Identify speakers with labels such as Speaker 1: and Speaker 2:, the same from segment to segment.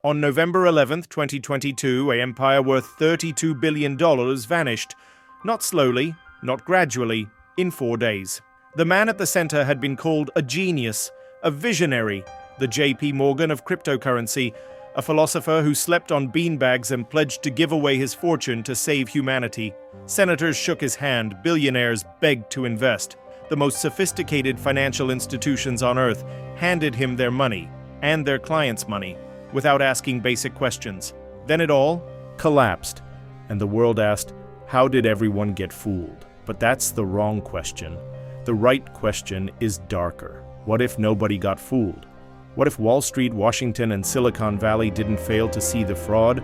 Speaker 1: On November 11, 2022, an empire worth $32 billion vanished. Not slowly, not gradually, in 4 days. The man at the center had been called a genius, a visionary, the J.P. Morgan of cryptocurrency, a philosopher who slept on beanbags and pledged to give away his fortune to save humanity. Senators shook his hand, billionaires begged to invest. The most sophisticated financial institutions on earth handed him their money, and their clients' money, without asking basic questions. Then it all collapsed, and the world asked, how did everyone get fooled? But that's the wrong question. The right question is darker. What if nobody got fooled? What if Wall Street, Washington, and Silicon Valley didn't fail to see the fraud?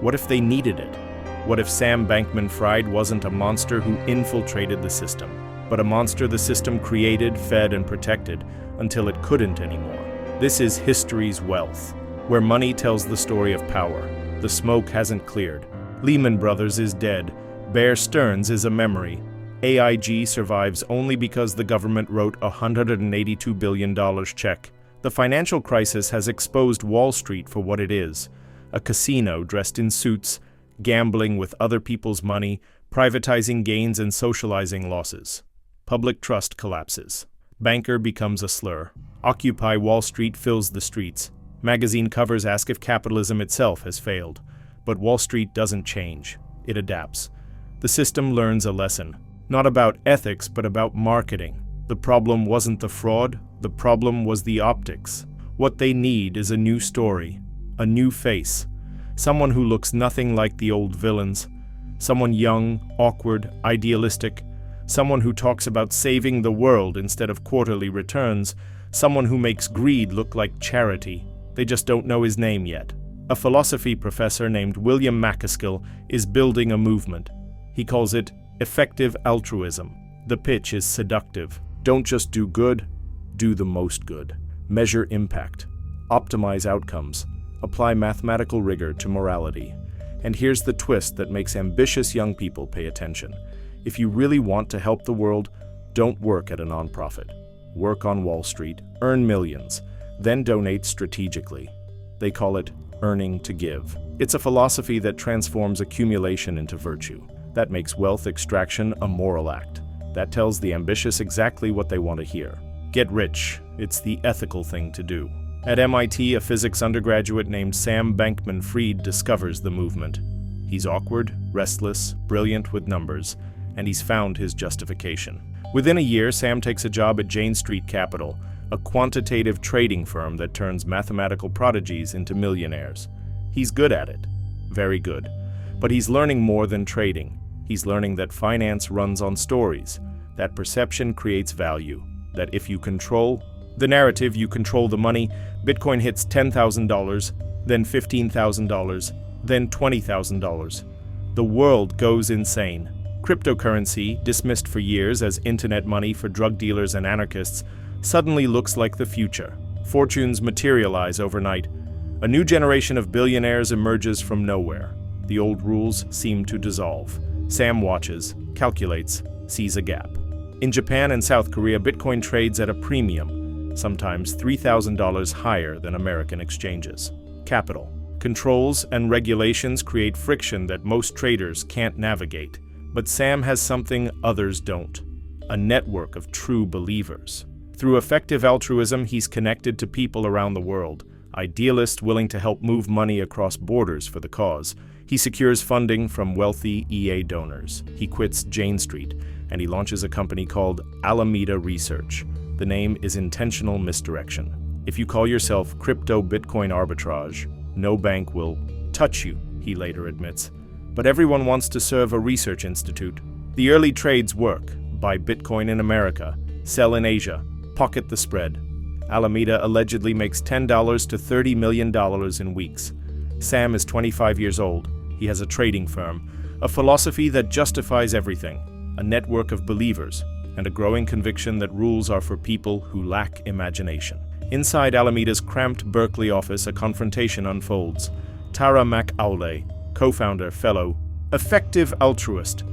Speaker 1: What if they needed it? What if Sam Bankman-Fried wasn't a monster who infiltrated the system, but a monster the system created, fed, and protected until it couldn't anymore? This is history's wealth, where money tells the story of power. The smoke hasn't cleared. Lehman Brothers is dead. Bear Stearns is a memory. AIG survives only because the government wrote a $182 billion check. The financial crisis has exposed Wall Street for what it is: a casino dressed in suits, gambling with other people's money, privatizing gains and socializing losses. Public trust collapses. Banker becomes a slur. Occupy Wall Street fills the streets. Magazine covers ask if capitalism itself has failed. But Wall Street doesn't change. It adapts. The system learns a lesson. Not about ethics, but about marketing. The problem wasn't the fraud, the problem was the optics. What they need is a new story, a new face, someone who looks nothing like the old villains, someone young, awkward, idealistic, someone who talks about saving the world instead of quarterly returns, someone who makes greed look like charity. They just don't know his name yet. A philosophy professor named William McCaskill is building a movement. He calls it Effective Altruism. The pitch is seductive. Don't just do good, do the most good. Measure impact. Optimize outcomes. Apply mathematical rigor to morality. And here's the twist that makes ambitious young people pay attention. If you really want to help the world, don't work at a nonprofit. Work on Wall Street, earn millions, then donate strategically. They call it earning to give. It's a philosophy that transforms accumulation into virtue. That makes wealth extraction a moral act. That tells the ambitious exactly what they want to hear. Get rich. It's the ethical thing to do. At MIT, a physics undergraduate named Sam Bankman-Fried discovers the movement. He's awkward, restless, brilliant with numbers, and he's found his justification. Within a year, Sam takes a job at Jane Street Capital, a quantitative trading firm that turns mathematical prodigies into millionaires. He's good at it. Very good. But he's learning more than trading. He's learning that finance runs on stories, that perception creates value, that if you control the narrative, you control the money. Bitcoin hits $10,000, then $15,000, then $20,000. The world goes insane. Cryptocurrency, dismissed for years as internet money for drug dealers and anarchists, suddenly looks like the future. Fortunes materialize overnight. A new generation of billionaires emerges from nowhere. The old rules seem to dissolve. Sam watches, calculates, sees a gap. In Japan and South Korea, Bitcoin trades at a premium, sometimes $3,000 higher than American exchanges. Capital. Controls and regulations create friction that most traders can't navigate. But Sam has something others don't: a network of true believers. Through effective altruism, he's connected to people around the world, idealists willing to help move money across borders for the cause. He secures funding from wealthy EA donors. He quits Jane Street, and he launches a company called Alameda Research. The name is intentional misdirection. If you call yourself Crypto Bitcoin Arbitrage, no bank will touch you, he later admits. But everyone wants to serve a research institute. The early trades work. Buy Bitcoin in America, sell in Asia, pocket the spread. Alameda allegedly makes $10 to $30 million in weeks. Sam is 25 years old. He has a trading firm, a philosophy that justifies everything, a network of believers, and a growing conviction that rules are for people who lack imagination. Inside Alameda's cramped Berkeley office, a confrontation unfolds. Tara McAuley, co-founder, fellow, effective altruist,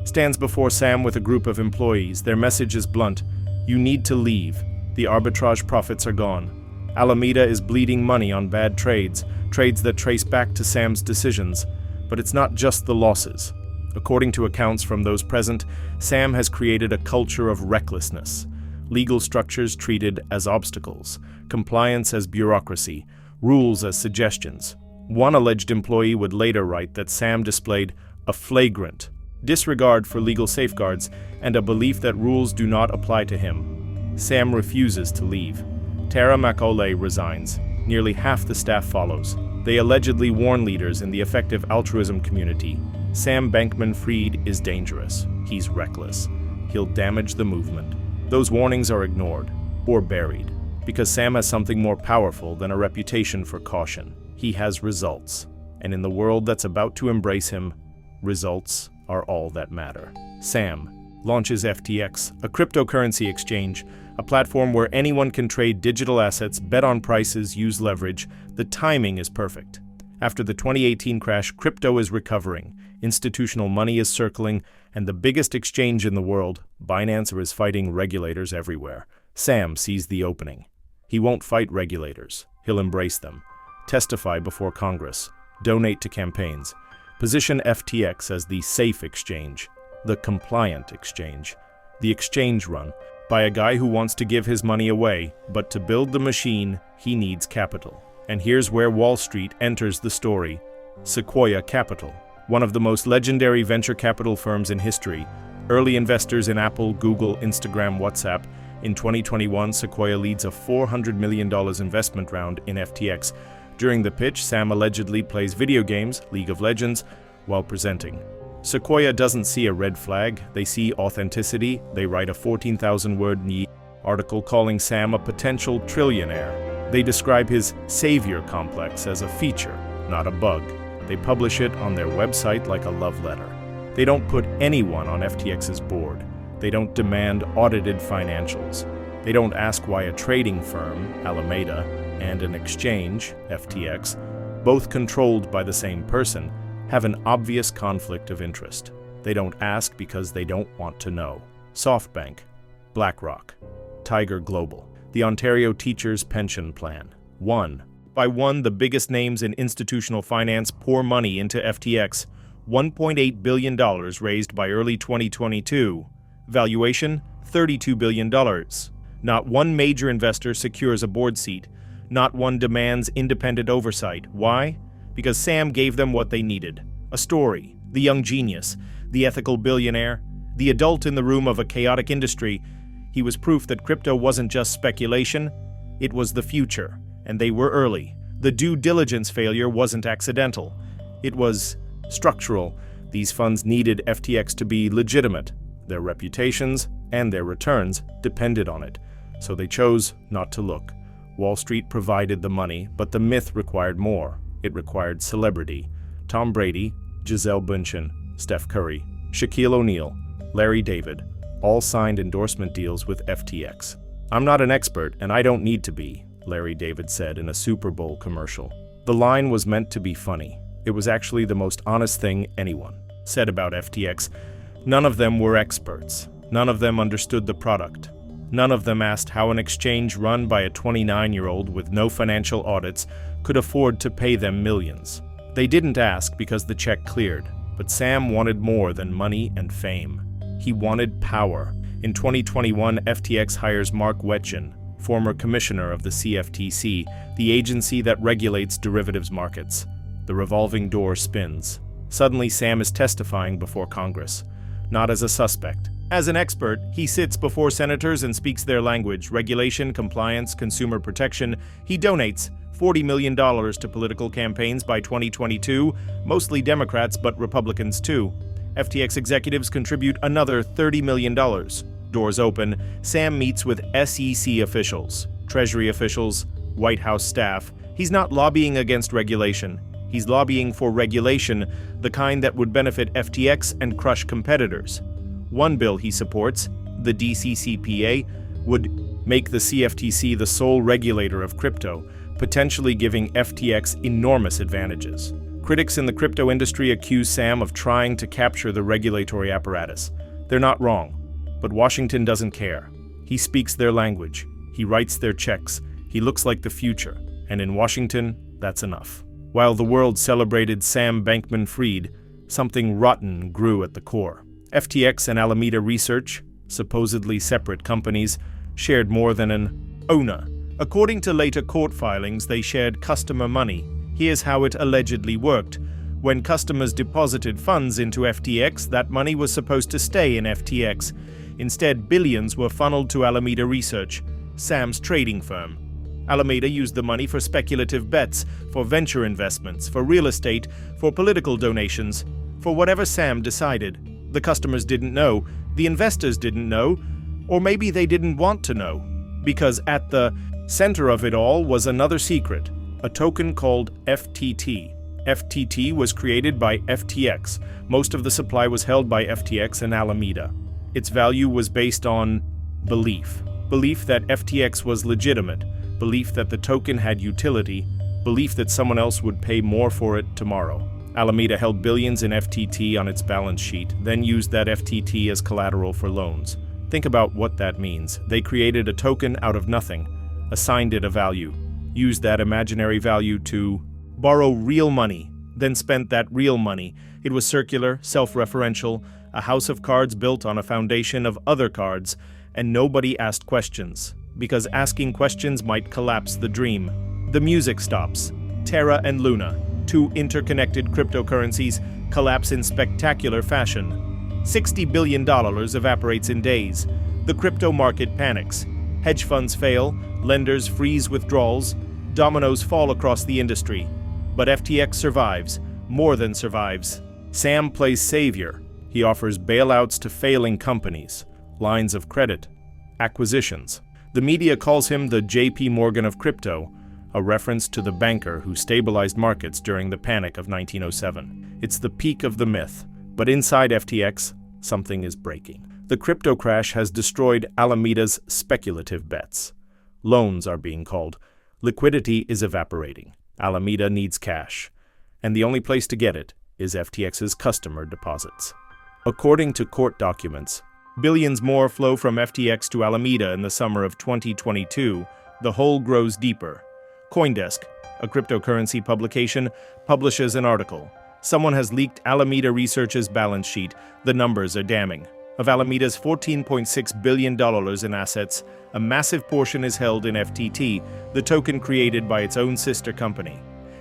Speaker 1: stands before Sam with a group of employees. Their message is blunt: you need to leave. The arbitrage profits are gone. Alameda is bleeding money on bad trades. trades that trace back to Sam's decisions, but it's not just the losses. According to accounts from those present, Sam has created a culture of recklessness. Legal structures treated as obstacles, compliance as bureaucracy, rules as suggestions. One alleged employee would later write that Sam displayed a flagrant disregard for legal safeguards and a belief that rules do not apply to him. Sam refuses to leave. Tara Macaulay resigns. Nearly half the staff follows. They allegedly warn leaders in the Effective Altruism community. Sam Bankman-Fried is dangerous. He's reckless. He'll damage the movement. Those warnings are ignored or buried because Sam has something more powerful than a reputation for caution. He has results. And in the world that's about to embrace him, results are all that matter. Sam launches FTX, a cryptocurrency exchange, a platform where anyone can trade digital assets, bet on prices, use leverage. The timing is perfect. After the 2018 crash, crypto is recovering, institutional money is circling, and the biggest exchange in the world, Binance, is fighting regulators everywhere. Sam sees the opening. He won't fight regulators. He'll embrace them. Testify before Congress. Donate to campaigns. Position FTX as the safe exchange, the compliant exchange, the exchange run by a guy who wants to give his money away, but to build the machine, he needs capital. And here's where Wall Street enters the story. Sequoia Capital, one of the most legendary venture capital firms in history, early investors in Apple, Google, Instagram, WhatsApp. In 2021, Sequoia leads a $400 million investment round in FTX. During the pitch, Sam allegedly plays video games, League of Legends, while presenting. Sequoia doesn't see a red flag, they see authenticity. They write a 14,000-word article calling Sam a potential trillionaire. They describe his savior complex as a feature, not a bug. They publish it on their website like a love letter. They don't put anyone on FTX's board. They don't demand audited financials. They don't ask why a trading firm, Alameda, and an exchange, FTX, both controlled by the same person, have an obvious conflict of interest. They don't ask because they don't want to know. SoftBank, BlackRock, Tiger Global, the Ontario Teachers' Pension Plan. One by one, the biggest names in institutional finance pour money into FTX. $1.8 billion raised by early 2022. Valuation, $32 billion. Not one major investor secures a board seat. Not one demands independent oversight. Why? Because Sam gave them what they needed. A story, the young genius, the ethical billionaire, the adult in the room of a chaotic industry. He was proof that crypto wasn't just speculation, it was the future, and they were early. The due diligence failure wasn't accidental. It was structural. These funds needed FTX to be legitimate. Their reputations and their returns depended on it, so they chose not to look. Wall Street provided the money, but the myth required more. It required celebrity. Tom Brady, Gisele Bündchen, Steph Curry, Shaquille O'Neal, Larry David, all signed endorsement deals with FTX. "I'm not an expert, and I don't need to be," Larry David said in a Super Bowl commercial. The line was meant to be funny. It was actually the most honest thing anyone said about FTX. None of them were experts. None of them understood the product. None of them asked how an exchange run by a 29-year-old with no financial audits could afford to pay them millions. They didn't ask because the check cleared, but Sam wanted more than money and fame. He wanted power. In 2021, FTX hires Mark Wetjen, former commissioner of the CFTC, the agency that regulates derivatives markets. The revolving door spins. Suddenly, Sam is testifying before Congress, not as a suspect. As an expert, he sits before senators and speaks their language: regulation, compliance, consumer protection. He donates $40 million to political campaigns by 2022, mostly Democrats but Republicans too. FTX executives contribute another $30 million. Doors open. Sam meets with SEC officials, Treasury officials, White House staff. He's not lobbying against regulation. He's lobbying for regulation, the kind that would benefit FTX and crush competitors. One bill he supports, the DCCPA, would make the CFTC the sole regulator of crypto, potentially giving FTX enormous advantages. Critics in the crypto industry accuse Sam of trying to capture the regulatory apparatus. They're not wrong, but Washington doesn't care. He speaks their language. He writes their checks. He looks like the future, and in Washington, that's enough. While the world celebrated Sam Bankman-Fried, something rotten grew at the core. FTX and Alameda Research, supposedly separate companies, shared more than an owner. According to later court filings, they shared customer money. Here's how it allegedly worked. When customers deposited funds into FTX, that money was supposed to stay in FTX. Instead, billions were funneled to Alameda Research, Sam's trading firm. Alameda used the money for speculative bets, for venture investments, for real estate, for political donations, for whatever Sam decided. The customers didn't know, the investors didn't know, or maybe they didn't want to know. Because at the center of it all was another secret, a token called FTT. FTT was created by FTX. Most of the supply was held by FTX and Alameda. Its value was based on belief. Belief that FTX was legitimate. Belief that the token had utility. Belief that someone else would pay more for it tomorrow. Alameda held billions in FTT on its balance sheet, then used that FTT as collateral for loans. Think about what that means. They created a token out of nothing, assigned it a value, used that imaginary value to borrow real money, then spent that real money. It was circular, self-referential, a house of cards built on a foundation of other cards, and nobody asked questions, because asking questions might collapse the dream. The music stops. Terra and Luna, two interconnected cryptocurrencies, collapse in spectacular fashion. $60 billion evaporates in days. The crypto market panics. Hedge funds fail, lenders freeze withdrawals, dominoes fall across the industry. But FTX survives, more than survives. Sam plays savior. He offers bailouts to failing companies, lines of credit, acquisitions. The media calls him the J.P. Morgan of crypto, a reference to the banker who stabilized markets during the panic of 1907. It's the peak of the myth, but inside FTX, something is breaking. The crypto crash has destroyed Alameda's speculative bets. Loans are being called. Liquidity is evaporating. Alameda needs cash, and the only place to get it is FTX's customer deposits. According to court documents, billions more flow from FTX to Alameda in the summer of 2022. The hole grows deeper. CoinDesk, a cryptocurrency publication, publishes an article. Someone has leaked Alameda Research's balance sheet. The numbers are damning. Of Alameda's $14.6 billion in assets, a massive portion is held in FTT, the token created by its own sister company.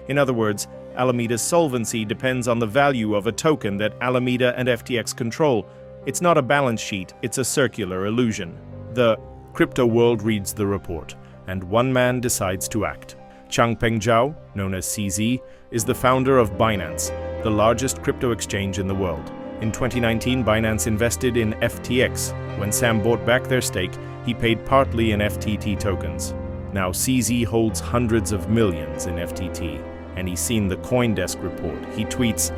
Speaker 1: In other words, Alameda's solvency depends on the value of a token that Alameda and FTX control. It's not a balance sheet, it's a circular illusion. The crypto world reads the report, and one man decides to act. Changpeng Zhao, known as CZ, is the founder of Binance, the largest crypto exchange in the world. In 2019, Binance invested in FTX. When Sam bought back their stake, he paid partly in FTT tokens. Now CZ holds hundreds of millions in FTT, and he's seen the CoinDesk report. He tweets,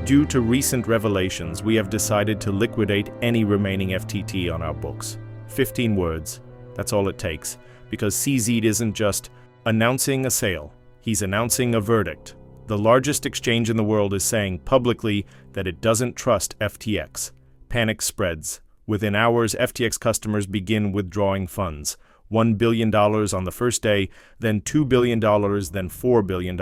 Speaker 1: "Due to recent revelations, we have decided to liquidate any remaining FTT on our books." 15 words. That's all it takes, because CZ isn't just announcing a sale. He's announcing a verdict. The largest exchange in the world is saying publicly that it doesn't trust FTX. Panic spreads. Within hours, FTX customers begin withdrawing funds. $1 billion on the first day, then $2 billion, then $4 billion.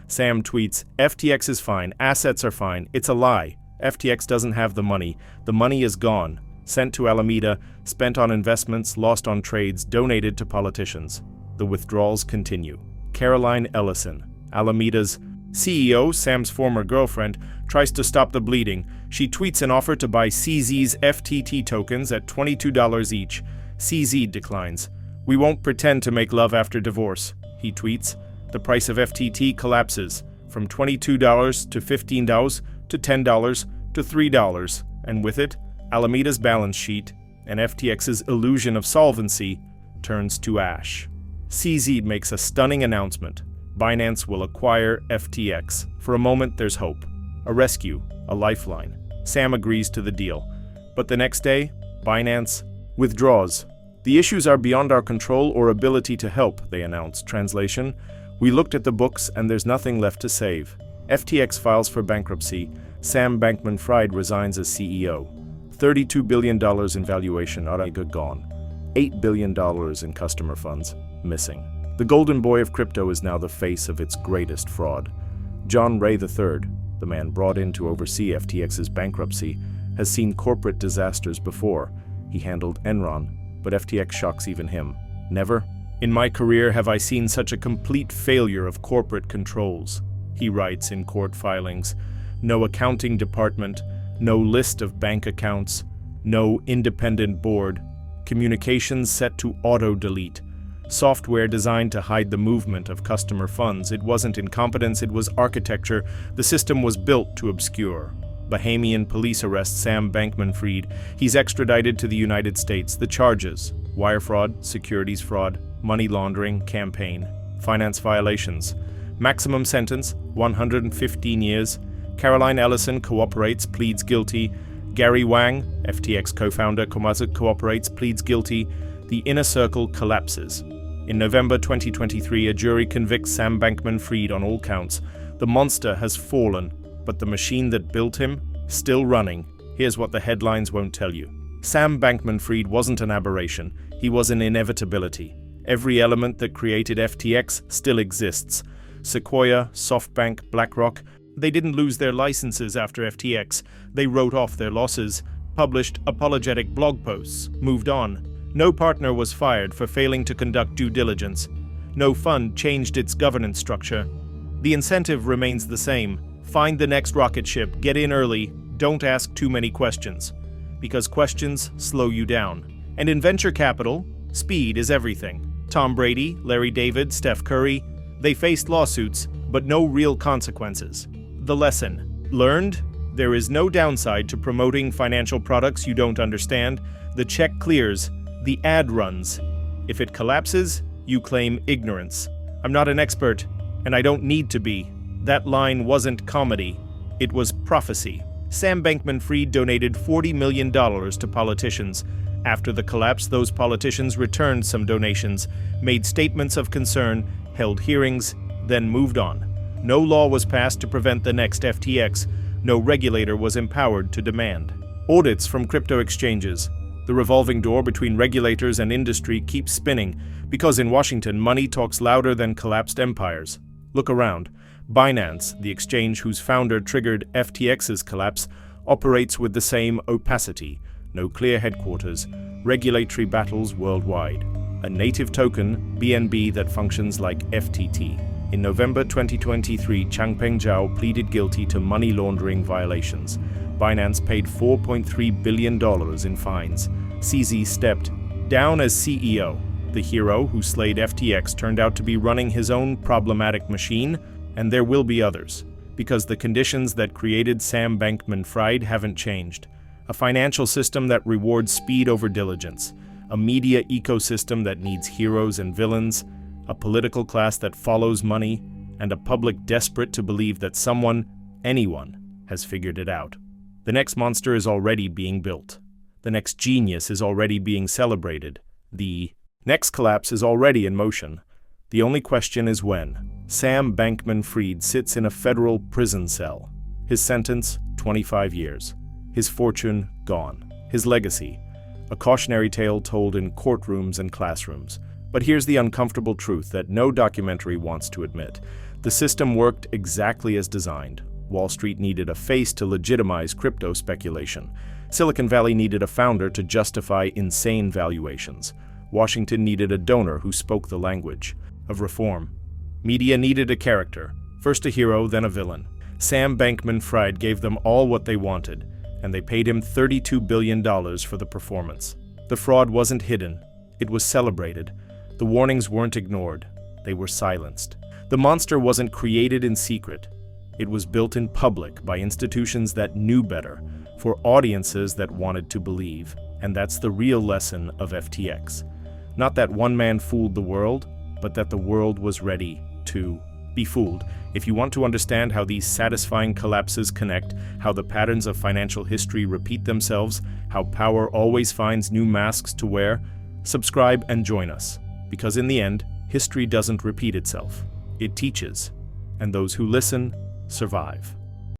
Speaker 1: Sam tweets, "FTX is fine, assets are fine, it's a lie. FTX doesn't have the money. The money is gone. Sent to Alameda, spent on investments, lost on trades, donated to politicians." The withdrawals continue. Caroline Ellison, Alameda's CEO, Sam's former girlfriend, tries to stop the bleeding. She tweets an offer to buy CZ's FTT tokens at $22 each. CZ declines. "We won't pretend to make love after divorce," he tweets. The price of FTT collapses from $22 to $15 to $10 to $3, and with it, Alameda's balance sheet and FTX's illusion of solvency turns to ash. CZ makes a stunning announcement. Binance will acquire FTX. For a moment, there's hope. A rescue, a lifeline. Sam agrees to the deal. But the next day, Binance withdraws. "The issues are beyond our control or ability to help," they announce. Translation: "We looked at the books and there's nothing left to save." FTX files for bankruptcy. Sam Bankman-Fried resigns as CEO. $32 billion in valuation are gone. $8 billion in customer funds missing. The golden boy of crypto is now the face of its greatest fraud. John Ray III, the man brought in to oversee FTX's bankruptcy, has seen corporate disasters before. He handled Enron, but FTX shocks even him. Never? In my career have I seen such a complete failure of corporate controls, he writes in court filings. No accounting department, no list of bank accounts, no independent board, communications set to auto-delete, software designed to hide the movement of customer funds. It wasn't incompetence, it was architecture. The system was built to obscure. Bahamian police arrest Sam Bankman-Fried. He's extradited to the United States. The charges: wire fraud, securities fraud, money laundering, campaign, finance violations. Maximum sentence, 115 years. Caroline Ellison cooperates, pleads guilty. Gary Wang, FTX co-founder, cooperates, pleads guilty. The inner circle collapses. In November 2023, a jury convicts Sam Bankman-Fried on all counts. The monster has fallen, but the machine that built him, still running. Here's what the headlines won't tell you. Sam Bankman-Fried wasn't an aberration. He was an inevitability. Every element that created FTX still exists. Sequoia, SoftBank, BlackRock, they didn't lose their licenses after FTX. They wrote off their losses, published apologetic blog posts, moved on. No partner was fired for failing to conduct due diligence. No fund changed its governance structure. The incentive remains the same. Find the next rocket ship, get in early, don't ask too many questions. Because questions slow you down. And in venture capital, speed is everything. Tom Brady, Larry David, Steph Curry, they faced lawsuits, but no real consequences. The lesson learned: there is no downside to promoting financial products you don't understand. The check clears, the ad runs. If it collapses, you claim ignorance. I'm not an expert, and I don't need to be. That line wasn't comedy, it was prophecy. Sam Bankman-Fried donated $40 million to politicians. After the collapse, those politicians returned some donations, made statements of concern, held hearings, then moved on. No law was passed to prevent the next FTX. No regulator was empowered to demand. Audits from crypto exchanges. The revolving door between regulators and industry keeps spinning, because in Washington, money talks louder than collapsed empires. Look around. Binance, the exchange whose founder triggered FTX's collapse, operates with the same opacity. No clear headquarters, regulatory battles worldwide. A native token, BNB, that functions like FTT. In November 2023, Changpeng Zhao pleaded guilty to money laundering violations. Binance paid $4.3 billion in fines. CZ stepped down as CEO. The hero who slayed FTX turned out to be running his own problematic machine, and there will be others, because the conditions that created Sam Bankman-Fried haven't changed. A financial system that rewards speed over diligence, a media ecosystem that needs heroes and villains, a political class that follows money, and a public desperate to believe that someone, anyone, has figured it out. The next monster is already being built. The next genius is already being celebrated. The next collapse is already in motion. The only question is when. Sam Bankman-Fried sits in a federal prison cell. His sentence, 25 years. His fortune, gone. His legacy, a cautionary tale told in courtrooms and classrooms. But here's the uncomfortable truth that no documentary wants to admit. The system worked exactly as designed. Wall Street needed a face to legitimize crypto speculation. Silicon Valley needed a founder to justify insane valuations. Washington needed a donor who spoke the language of reform. Media needed a character, first a hero, then a villain. Sam Bankman-Fried gave them all what they wanted, and they paid him $32 billion for the performance. The fraud wasn't hidden, it was celebrated. The warnings weren't ignored, they were silenced. The monster wasn't created in secret. It was built in public by institutions that knew better, for audiences that wanted to believe. And that's the real lesson of FTX. Not that one man fooled the world, but that the world was ready to be fooled. If you want to understand how these satisfying collapses connect, how the patterns of financial history repeat themselves, how power always finds new masks to wear, subscribe and join us. Because in the end, history doesn't repeat itself. It teaches, and those who listen survive.